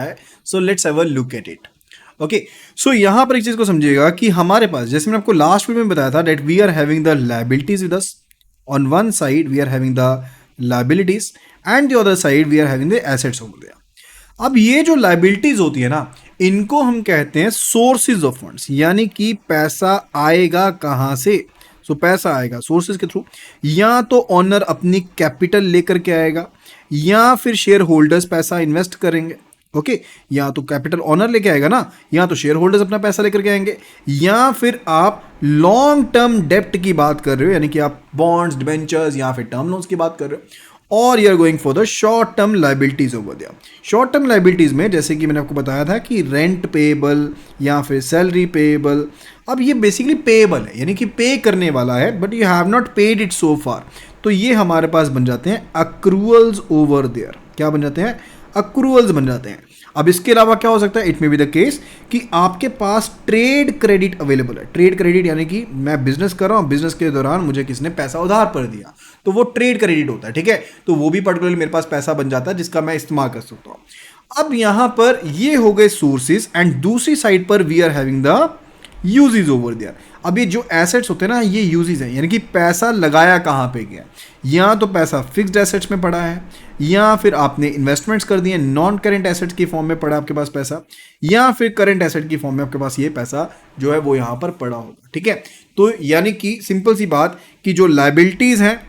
है। So let's have a look at it. Okay, so यहाँ पर एक चीज को समझिएगा कि हमारे पास, जैसे मैंने आपको लास्ट वीडियो में बताया था, that we are having the liabilities with us. On one side we are having the liabilities and the other side we are having the assets over there. अब ये जो लायबिलिटीज होती है ना, इनको हम कहते हैं सोर्सेज ऑफ फंड्स, यानी कि पैसा आएगा कहाँ से। सो पैसा आएगा सोर्सेज के थ्रू, या तो ओनर अपनी कैपिटल लेकर के आएगा, या फिर शेयर होल्डर्स पैसा इन्वेस्ट करेंगे। ओके, या तो कैपिटल ओनर लेके आएगा ना, या तो शेयर होल्डर्स अपना पैसा लेकर के आएंगे, या फिर आप लॉन्ग टर्म डेप्ट की बात कर रहे हो, यानी कि आप बॉन्ड्स, डिबेंचर्स या फिर टर्म लोन्स की बात कर रहे हो, और you are going for the short term liabilities over there. Short term liabilities में जैसे कि मैंने आपको बताया था कि रेंट पेएबल या फिर सैलरी पेएबल। अब ये बेसिकली पेएबल है, यानी कि पे करने वाला है, but you have not paid it so far, तो ये हमारे पास बन जाते हैं अक्रूअल्स ओवर देयर। क्या बन जाते हैं? अक्रूअल्स बन जाते हैं। अब इसके अलावा क्या हो सकता है? It may be the case कि आपके पास ट्रेड क्रेडिट अवेलेबल है। ट्रेड क्रेडिट यानी कि मैं बिजनेस कर रहा हूं, बिजनेस के दौरान मुझे किसने पैसा उधार पर दिया, तो वो ट्रेड क्रेडिट होता है। ठीक है, तो वो भी पर्टिकुलरली मेरे पास पैसा बन जाता है जिसका मैं इस्तेमाल कर सकता हूं। अब यहां पर ये हो गए सोर्सेज, एंड दूसरी साइड पर we are having the uses over there. अब ये जो एसेट्स होते हैं ना, ये यूजेज हैं, यानी कि पैसा लगाया कहाँ पे गया। या तो पैसा फिक्स्ड एसेट्स में पड़ा है, या फिर आपने इन्वेस्टमेंट्स कर दिए, नॉन करेंट एसेट्स की फॉर्म में पड़ा आपके पास पैसा, या फिर करेंट एसेट की फॉर्म में आपके पास ये पैसा जो है वो यहाँ पर पड़ा होगा। ठीक है, तो यानी कि सिंपल सी बात कि जो लाइबिलिटीज हैं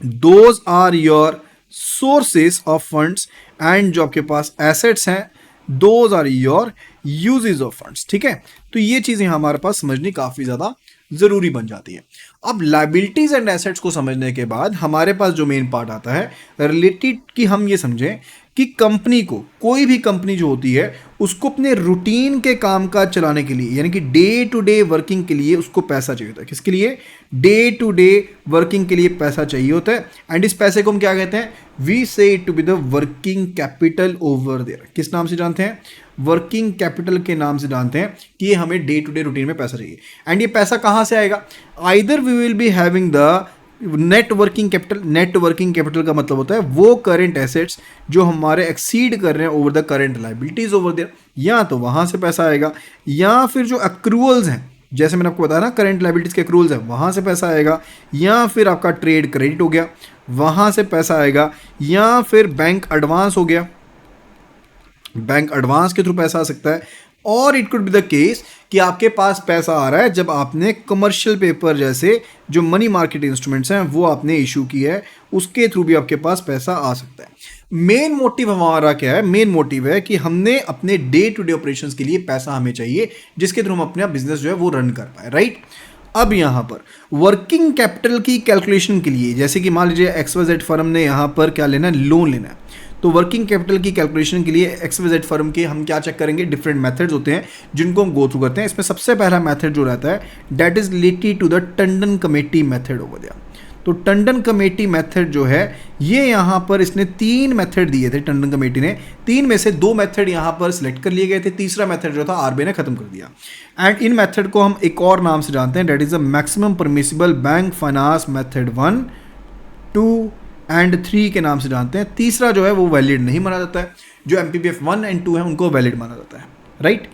those are your sources of funds, and जो आपके पास एसेट्स हैं those are your uses of funds. ठीक है, तो ये चीजें हमारे पास समझनी काफी ज्यादा जरूरी बन जाती है। अब लाइबिलिटीज एंड एसेट्स को समझने के बाद हमारे पास जो मेन पार्ट आता है रिलेटेड, कि हम ये समझें कि कंपनी को, कोई भी कंपनी जो होती है उसको अपने रूटीन के काम काज चलाने के लिए, यानी कि डे टू डे वर्किंग के लिए उसको पैसा चाहिए होता है। किसके लिए? डे टू डे वर्किंग के लिए पैसा चाहिए होता है, एंड इस पैसे को हम क्या कहते हैं? We say it to be the working capital over there. किस नाम से जानते हैं? वर्किंग कैपिटल के नाम से जानते हैं कि ये हमें डे टू डे रूटीन में पैसा चाहिए। एंड ये पैसा कहाँ से आएगा? Either we will be having the net working capital. Net working capital का मतलब होता है वो करंट एसेट्स जो हमारे एक्सीड कर रहे हैं over the current liabilities over there, या तो वहां से पैसा आएगा, या फिर जो अक्रूअल्स हैं, जैसे मैंने आपको बताया ना करंट लाइबिलिटीज के अक्रूअल्स हैं, वहां से पैसा आएगा, या फिर आपका ट्रेड क्रेडिट हो गया वहां से पैसा आएगा, या फिर बैंक एडवांस हो गया, बैंक एडवांस के थ्रू पैसा आ सकता है। और it could be the case कि आपके पास पैसा आ रहा है जब आपने कमर्शियल पेपर जैसे जो मनी मार्केट इंस्ट्रूमेंट्स हैं वो आपने इशू किया है, उसके थ्रू भी आपके पास पैसा आ सकता है। मेन मोटिव हमारा क्या है? मेन मोटिव है कि हमने अपने डे टू डे ऑपरेशंस के लिए पैसा हमें चाहिए जिसके थ्रू हम अपना बिजनेस जो है वो रन कर पाए, राइट। अब यहाँ पर वर्किंग कैपिटल की कैलकुलेशन के लिए, जैसे कि मान लीजिए XYZ फर्म ने यहाँ पर क्या लेना है? लोन लेना है, तो वर्किंग कैपिटल की कैलकुलेशन के लिए XYZ फर्म के हम क्या चेक करेंगे? डिफरेंट मेथड्स होते हैं जिनको हम गो थ्रू करते हैं। इसमें सबसे पहला मेथड जो रहता है that is related to the Tandon committee method over there. तो टंडन कमेटी मेथड जो है ये यहाँ पर इसने 3 मेथड दिए थे। टंडन कमेटी ने 3 में से 2 मेथड यहाँ पर सिलेक्ट कर लिए गए थे, तीसरा मेथड जो था RBI ने खत्म कर दिया। एंड इन मेथड को हम एक और नाम से जानते हैं, that is the maximum permissible bank finance method 1, 2 and 3 के नाम से जानते हैं। तीसरा जो है वो वैलिड नहीं माना जाता है, जो MPPF 1 एंड 2 है उनको वैलिड माना जाता है, राइट।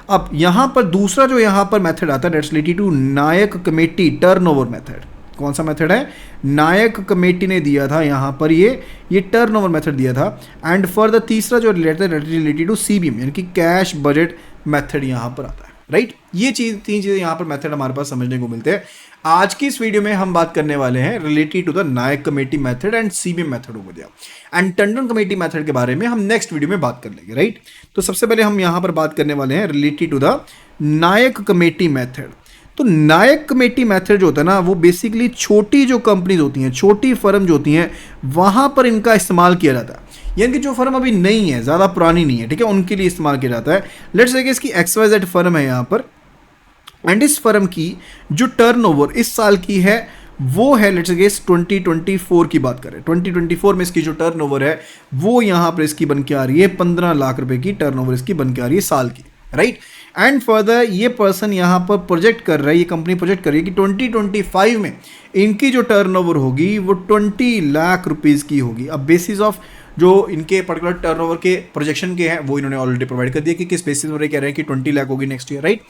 अब यहाँ पर दूसरा जो यहाँ पर मेथड आता है that's related to Nayak committee turnover method. कौन सा मेथड है? नायक कमेटी ने दिया था यहाँ पर ये टर्नओवर मेथड दिया था। एंड फॉर द तीसरा जो रिलेटेड टू CBM यानी कि कैश बजट मेथड यहाँ पर आता है, राइट। ये 3 चीजें यहाँ पर मेथड हमारे पास समझने को मिलते हैं। आज की इस वीडियो में हम बात करने वाले हैं related to the Nayak committee method and CBM method over there. And Tandon committee method के बारे में हम नेक्स्ट वीडियो में बात कर लेंगे, राइट। तो सबसे पहले हम यहाँ पर बात करने वाले हैं related to the Nayak committee method. तो नायक कमेटी मेथड जो होता है ना, वो बेसिकली छोटी जो कंपनीज होती हैं, छोटी फर्म जो होती हैं, वहां पर इनका इस्तेमाल किया जाता है। यानी कि जो फर्म अभी नई है, ज़्यादा पुरानी नहीं है, ठीक है, उनके लिए इस्तेमाल किया जाता है। लेट्स से इसकी XYZ फर्म है यहाँ पर, एंड इस फर्म की जो टर्नओवर इस साल की है वो है लेट्स से 2024 की बात करें। 2024 में इसकी जो टर्नओवर है वो यहाँ पर इसकी बन के आ रही है 15 लाख रुपए की टर्नओवर इसकी बन के आ रही है साल की, राइट। एंड फर्दर ये पर्सन यहाँ पर प्रोजेक्ट कर रहा है, ये कंपनी प्रोजेक्ट कर रही है कि 2025 में इनकी जो टर्नओवर होगी वो 20 लाख रुपीज़ की होगी। अब बेसिस ऑफ जो इनके पर्टिकुलर टर्नओवर के प्रोजेक्शन के हैं वो इन्होंने ऑलरेडी प्रोवाइड कर दिया कि किस बेसिस पर कह रहे हैं कि 20 लाख होगी नेक्स्ट ईयर, राइट।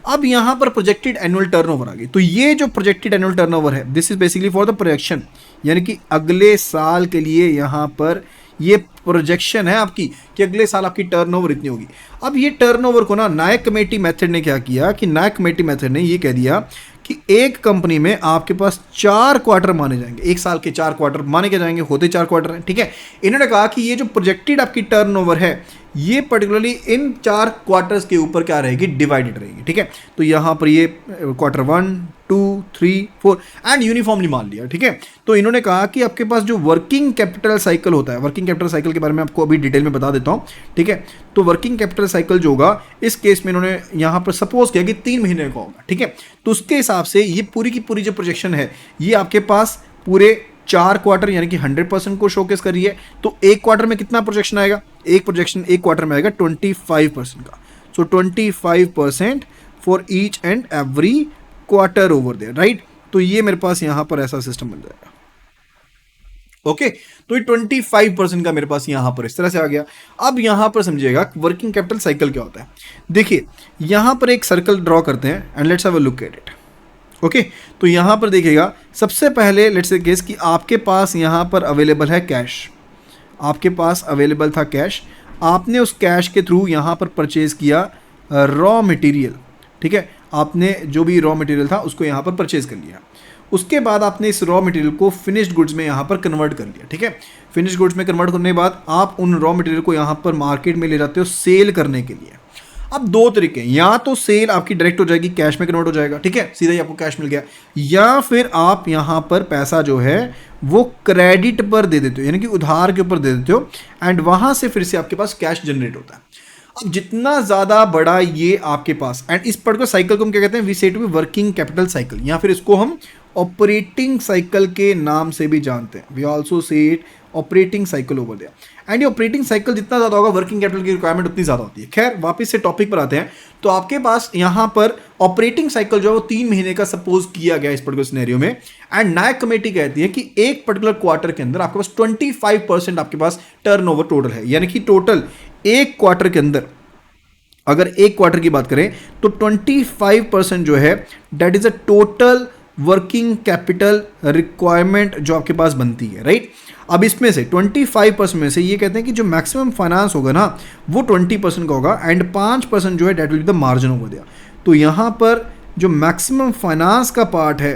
अब यहाँ पर प्रोजेक्टेड एनुअल टर्नओवर आ गई। तो ये जो प्रोजेक्टेड एनुअल टर्नओवर है this is basically for the projection, यानी कि अगले साल के लिए यहाँ पर ये प्रोजेक्शन है आपकी कि अगले साल आपकी टर्नओवर इतनी होगी। अब ये टर्नओवर को ना नायक कमेटी मेथड ने क्या किया कि नायक कमेटी मेथड ने ये कह दिया कि एक कंपनी में आपके पास 4 क्वार्टर माने जाएंगे, एक साल के 4 क्वार्टर माने के जाएंगे, होते 4 क्वार्टर हैं, ठीक है। इन्होंने कहा कि ये जो प्रोजेक्टेड आपकी टर्नओवर है ये पर्टिकुलरली इन 4 क्वार्टर्स के ऊपर क्या रहेगी, डिवाइडेड रहेगी, ठीक है। तो यहाँ पर ये क्वार्टर 1, 2, 3, 4 एंड यूनिफॉर्मली मान लिया, ठीक है। तो इन्होंने कहा कि आपके पास जो वर्किंग कैपिटल साइकिल होता है, वर्किंग कैपिटल साइकिल के बारे में आपको अभी डिटेल में बता देता हूँ, ठीक है। तो वर्किंग कैपिटल साइकिल जो होगा इस केस में इन्होंने यहाँ पर सपोज किया कि 3 महीने का होगा, ठीक है। तो उसके हिसाब से ये पूरी की पूरी जो प्रोजेक्शन है ये आपके पास पूरे 4 क्वार्टर यानी कि 100% को शोकेस कर रही है। तो एक क्वार्टर में कितना प्रोजेक्शन आएगा, एक क्वार्टर में आएगा 25% का। So 25% for each and every quarter over there, right. तो ये मेरे पास यहां पर ऐसा सिस्टम बन जाएगा, ओके। तो ये 25% का मेरे पास यहां पर इस तरह से आ गया। अब यहां पर समझिएगा वर्किंग कैपिटल साइकिल क्या होता है। देखिए यहां पर एक सर्कल ड्रॉ करते हैं and let's have a look at it, okay. तो यहां पर देखिएगा सबसे पहले लेट्स से केस कि आपके पास यहां पर अवेलेबल है कैश, आपके पास अवेलेबल था कैश, आपने उस कैश के थ्रू यहां पर परचेज किया रॉ मटेरियल, ठीक है। आपने जो भी रॉ मटेरियल था उसको यहाँ पर परचेज कर लिया। उसके बाद आपने इस रॉ मटेरियल को फिनिश्ड गुड्स में यहाँ पर कन्वर्ट कर लिया, ठीक है। फिनिश्ड गुड्स में कन्वर्ट करने के बाद आप उन रॉ मटेरियल को यहाँ पर मार्केट में ले जाते हो सेल करने के लिए। अब 2 तरीके, या तो सेल आपकी डायरेक्ट हो जाएगी, कैश में कन्वर्ट हो जाएगा, ठीक है, सीधा ही आपको कैश मिल गया, या फिर आप यहाँ पर पैसा जो है वो क्रेडिट पर दे देते हो, यानी कि उधार के ऊपर दे देते हो एंड वहाँ से फिर से आपके पास कैश जनरेट होता है। अब जितना ज़्यादा बड़ा ये आपके पास, एंड इस पर्टिकुलर साइकिल को हम क्या कहते हैं, we say to be working capital cycle, या फिर इसको हम ऑपरेटिंग साइकिल के नाम से भी जानते हैं। We also say it operating cycle over there. And ये ऑपरेटिंग साइकिल जितना ज़्यादा होगा वर्किंग कैपिटल की रिक्वायरमेंट उतनी ज़्यादा होती है। खैर वापस से टॉपिक पर आते हैं। तो आपके पास यहाँ पर ऑपरेटिंग साइकिल जो है वो 3 महीने का सपोज किया गया इस पर्टिकुलर सिनेरियो में। एंड नायक कमेटी कहती है कि एक पर्टिकुलर क्वार्टर के अंदर आपके पास 25% आपके पास टर्नओवर टोटल है, यानी कि टोटल एक क्वार्टर के अंदर अगर एक क्वार्टर की बात करें तो 25% जो है that is a total working capital requirement जो आपके पास बनती है, राइट। अब इसमें से 25% में से ये कहते हैं कि जो मैक्सिमम फाइनेंस होगा ना वो 20% का होगा एंड 5% जो है that will be the margin over there. तो यहाँ पर जो मैक्सिमम फाइनेंस का पार्ट है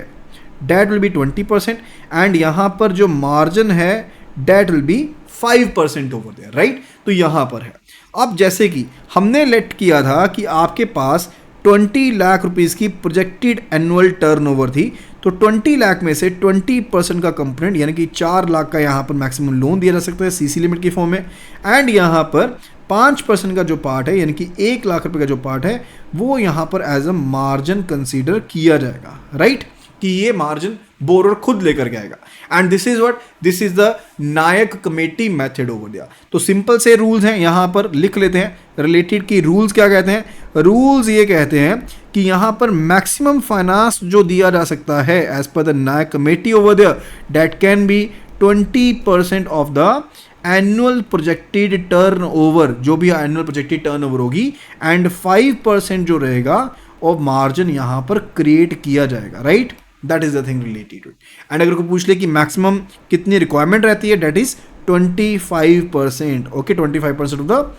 दैट विल बी 20% एंड यहाँ पर जो मार्जिन है that will be 5% over there, right. तो यहाँ पर है। अब जैसे कि हमने लेट किया था कि आपके पास 20 लाख रुपीस की प्रोजेक्टेड एनुअल टर्नओवर थी, तो 20 लाख में से 20% का कंपोनेंट यानी कि 4 लाख का यहाँ पर मैक्सिमम लोन दिया जा सकता है सीसी लिमिट की फॉर्म में, एंड यहाँ पर 5% का जो पार्ट है यानी कि 1 लाख रुपए का जो पार्ट है वो यहाँ पर एज अ मार्जिन कंसीडर किया जाएगा, राइट। कि ये मार्जिन बोरर खुद लेकर के आएगा and this is the Nayak committee method over दिया। तो सिंपल से रूल्स हैं, यहां पर लिख लेते हैं रिलेटेड की रूल्स क्या कहते हैं। रूल्स ये कहते हैं कि यहां पर मैक्सिमम फाइनेंस जो दिया जा सकता है एज पर the Nayak committee over there that can be 20% of the annual projected turnover, जो भी एनुअल प्रोजेक्टेड टर्न ओवर होगी, एंड 5% जो रहेगा और मार्जिन यहां पर क्रिएट किया जाएगा, right. That is the thing related to it. And अगर को पूछ ले कि मैक्सिमम कितनी रिक्वायरमेंट रहती है that is 25%, okay, 25% of the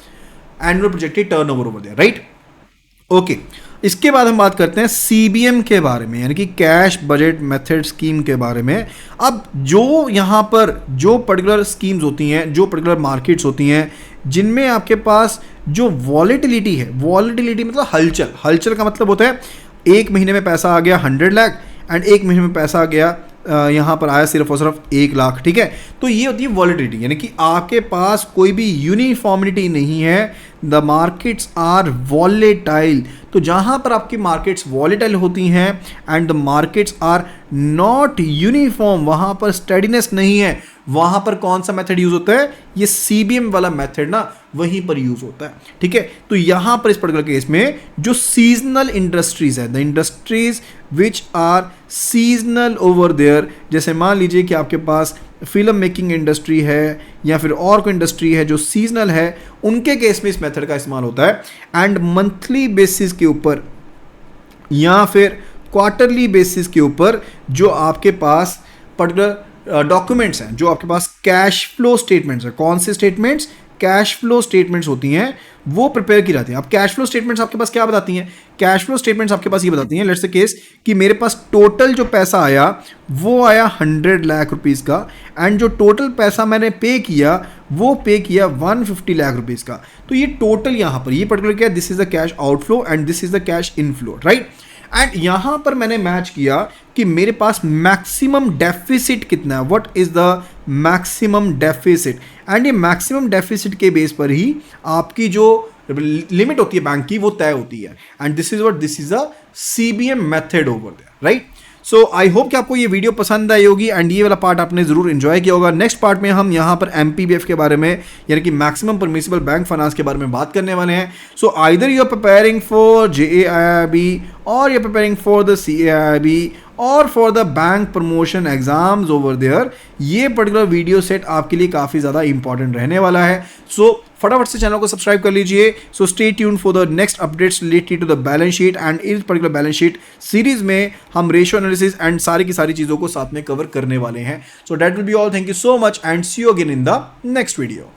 annual projected turnover over there, right, okay. इसके बाद हम बात करते हैं सीबीएम के बारे में, यानी कि कैश बजट मेथड स्कीम के बारे में। अब जो यहाँ पर जो पर्टिकुलर स्कीम्स होती हैं, जो पर्टिकुलर मार्केट्स होती हैं जिनमें आपके पास जो वॉलेटिलिटी है, वॉलेटिलिटी मतलब हलचल, हलचल का मतलब होता है एक महीने में पैसा आ गया 100 लाख एंड एक महीने में पैसा आ गया यहाँ पर आया सिर्फ और सिर्फ 1 लाख, ठीक है। तो ये होती है वॉलेटिलिटी, यानी कि आपके पास कोई भी यूनिफॉर्मिटी नहीं है, द मार्केट्स आर वॉलेटाइल। तो जहां पर आपकी मार्केट्स वॉलेटाइल होती हैं and the markets are not uniform, वहां पर स्टेडीनेस नहीं है, वहां पर कौन सा मेथड यूज होता है? ये सीबीएम वाला मेथड ना वहीं पर यूज होता है, ठीक है। तो यहां पर इस पर्टिकुलर केस में जो सीजनल इंडस्ट्रीज है, the industries which are seasonal over there, जैसे मान लीजिए कि आपके पास फिल्म मेकिंग इंडस्ट्री है या फिर और कोई इंडस्ट्री है जो सीजनल है, उनके केस में इस मेथड का इस्तेमाल होता है। एंड मंथली बेसिस के ऊपर या फिर क्वार्टरली बेसिस के ऊपर जो आपके पास पर्टिकुलर डॉक्यूमेंट्स हैं, जो आपके पास कैश फ्लो स्टेटमेंट्स हैं, कौन से स्टेटमेंट्स? कैश फ्लो स्टेटमेंट्स होती हैं, वो प्रिपेयर की जाती हैं। अब कैश फ्लो स्टेटमेंट्स आपके पास क्या बताती हैं? कैश फ्लो स्टेटमेंट्स आपके पास ये बताती हैं, लेट्स से केस कि मेरे पास टोटल जो पैसा आया वो आया 100 लाख रुपीस का, एंड जो टोटल पैसा मैंने पे किया वो पे किया 150 लाख रुपीस का। तो ये टोटल यहाँ पर ये पर्टिकुलर क्या है? This is the cash outflow and this is the cash inflow, right. And यहां पर मैंने मैच किया कि मेरे पास मैक्सिमम डेफिसिट कितना है, what is the maximum deficit, and ये मैक्सिमम डेफिसिट के बेस पर ही आपकी जो लिमिट होती है बैंक की वो तय होती है। And this is a CBM method over there, right. So I hope कि आपको ये वीडियो पसंद आई होगी एंड ये वाला पार्ट आपने जरूर एंजॉय किया होगा। नेक्स्ट पार्ट में हम यहाँ पर एमपीबीएफ के बारे में, यानी कि मैक्सिमम परमिसिबल बैंक फाइनेंस के बारे में बात करने वाले हैं। So either you are preparing for JAIIB or you are preparing for the CAIIB or for the bank promotion exams over there, ये पर्टिकुलर वीडियो सेट आपके लिए काफ़ी ज़्यादा इंपॉर्टेंट रहने वाला है। सो फटाफट से चैनल को सब्सक्राइब कर लीजिए। So stay tune for the next updates related to the balance sheet, and इस पर्टिकुलर बैलेंस शीट सीरीज में हम रेशियो एनालिसिस एंड सारी की सारी चीज़ों को साथ में कवर करने वाले हैं। So that will be all, thank you so much and see you again in the next video.